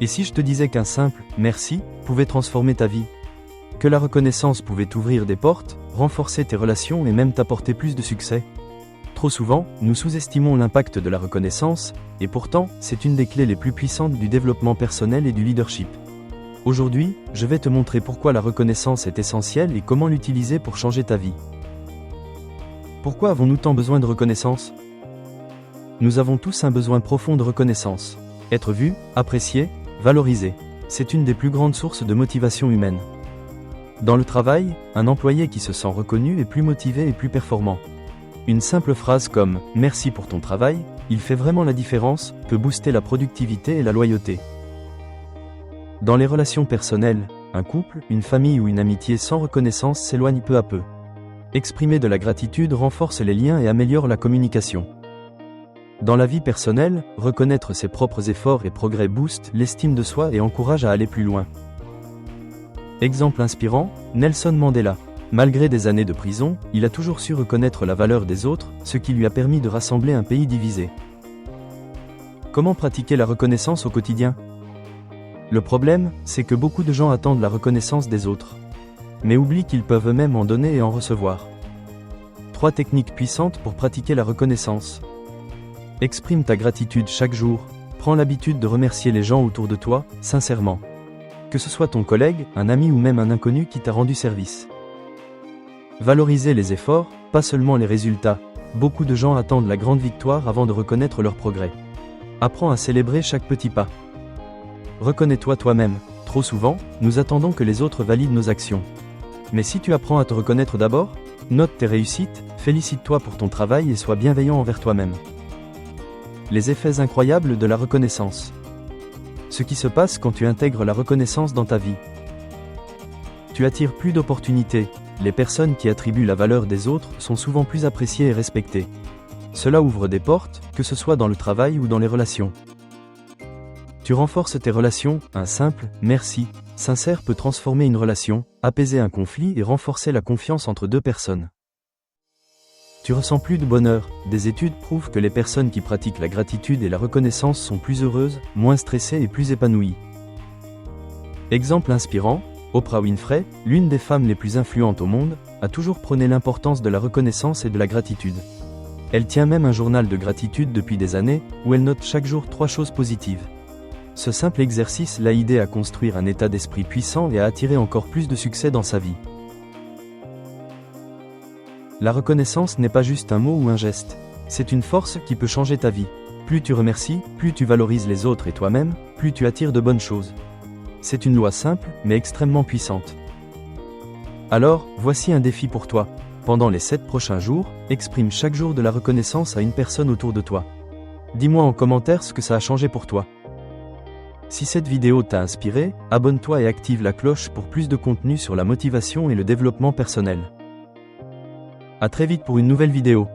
Et si je te disais qu'un simple « merci » pouvait transformer ta vie? Que la reconnaissance pouvait t'ouvrir des portes, renforcer tes relations et même t'apporter plus de succès? Trop souvent, nous sous-estimons l'impact de la reconnaissance, et pourtant, c'est une des clés les plus puissantes du développement personnel et du leadership. Aujourd'hui, je vais te montrer pourquoi la reconnaissance est essentielle et comment l'utiliser pour changer ta vie. Pourquoi avons-nous tant besoin de reconnaissance? Nous avons tous un besoin profond de reconnaissance. Être vu, apprécié, valorisé. C'est une des plus grandes sources de motivation humaine. Dans le travail, un employé qui se sent reconnu est plus motivé et plus performant. Une simple phrase comme « Merci pour ton travail », il fait vraiment la différence, peut booster la productivité et la loyauté. Dans les relations personnelles, un couple, une famille ou une amitié sans reconnaissance s'éloigne peu à peu. Exprimer de la gratitude renforce les liens et améliore la communication. Dans la vie personnelle, reconnaître ses propres efforts et progrès booste l'estime de soi et encourage à aller plus loin. Exemple inspirant, Nelson Mandela. Malgré des années de prison, il a toujours su reconnaître la valeur des autres, ce qui lui a permis de rassembler un pays divisé. Comment pratiquer la reconnaissance au quotidien? Le problème, c'est que beaucoup de gens attendent la reconnaissance des autres, mais oublient qu'ils peuvent eux-mêmes en donner et en recevoir. 3 techniques puissantes pour pratiquer la reconnaissance. Exprime ta gratitude chaque jour, prends l'habitude de remercier les gens autour de toi, sincèrement. Que ce soit ton collègue, un ami ou même un inconnu qui t'a rendu service. Valoriser les efforts, pas seulement les résultats. Beaucoup de gens attendent la grande victoire avant de reconnaître leur progrès. Apprends à célébrer chaque petit pas. Reconnais-toi toi-même. Trop souvent, nous attendons que les autres valident nos actions. Mais si tu apprends à te reconnaître d'abord, note tes réussites, félicite-toi pour ton travail et sois bienveillant envers toi-même. Les effets incroyables de la reconnaissance. Ce qui se passe quand tu intègres la reconnaissance dans ta vie. Tu attires plus d'opportunités. Les personnes qui attribuent la valeur des autres sont souvent plus appréciées et respectées. Cela ouvre des portes, que ce soit dans le travail ou dans les relations. Tu renforces tes relations, un simple « merci » sincère peut transformer une relation, apaiser un conflit et renforcer la confiance entre 2 personnes. Tu ressens plus de bonheur. Des études prouvent que les personnes qui pratiquent la gratitude et la reconnaissance sont plus heureuses, moins stressées et plus épanouies. Exemple inspirant, Oprah Winfrey, l'une des femmes les plus influentes au monde, a toujours prôné l'importance de la reconnaissance et de la gratitude. Elle tient même un journal de gratitude depuis des années, où elle note chaque jour 3 choses positives. Ce simple exercice l'a aidé à construire un état d'esprit puissant et à attirer encore plus de succès dans sa vie. La reconnaissance n'est pas juste un mot ou un geste. C'est une force qui peut changer ta vie. Plus tu remercies, plus tu valorises les autres et toi-même, plus tu attires de bonnes choses. C'est une loi simple, mais extrêmement puissante. Alors, voici un défi pour toi. Pendant les 7 prochains jours, exprime chaque jour de la reconnaissance à une personne autour de toi. Dis-moi en commentaire ce que ça a changé pour toi. Si cette vidéo t'a inspiré, abonne-toi et active la cloche pour plus de contenu sur la motivation et le développement personnel. À très vite pour une nouvelle vidéo.